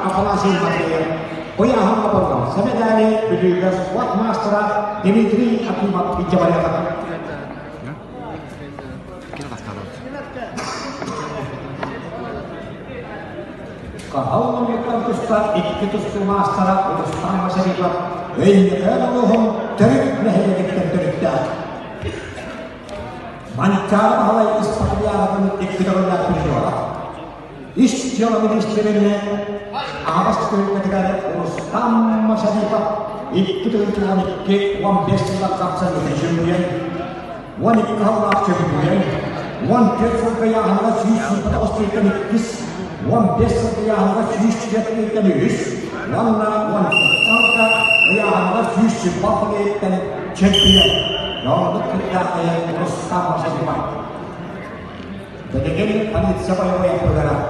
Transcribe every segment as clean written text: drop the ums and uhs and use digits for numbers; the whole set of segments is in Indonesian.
apalagi materi. Payaham apa? Sebenarnya berbeda kuat master Dimitri akibat bicara. Kalau memiliki ustaz itu master untuk sama syarikat, ini kalau dari leher kita terdekat. Mancar halai istiqlal iktidar berjuang. Istiqlal ministerinya awas ketika urus sama syarikat iktidar cuma ke wan bestilah kapsan kejumian, wan ikhlas kejumian, wan kerja yang harus pada ostrikan kis. One best yang harus disediakan is, one angka yang harus disediakan champion. Yang kita terus sama saja. Jadi ini panit siapa yang bergerak?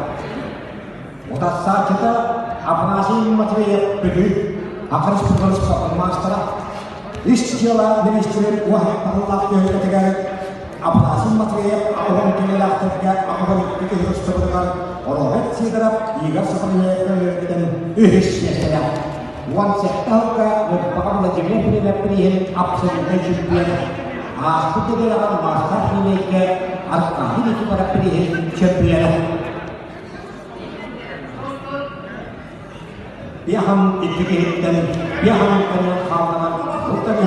Udah saat kita apa sih materi yang berdiri akan seperti sebuah master. Istilah ministeri wahai Allah yang ketiga. Apa sih materi orang kira kerja apa itu harus sebenarnya orang sih terap jika seperti dan saya wan sektor ke merupakan legitimasi dari pilihan absolution dia aku tidak akan masalah ini ke arah ini kepada pilihan champion dia ham itu dan dia ham karena kawan bukan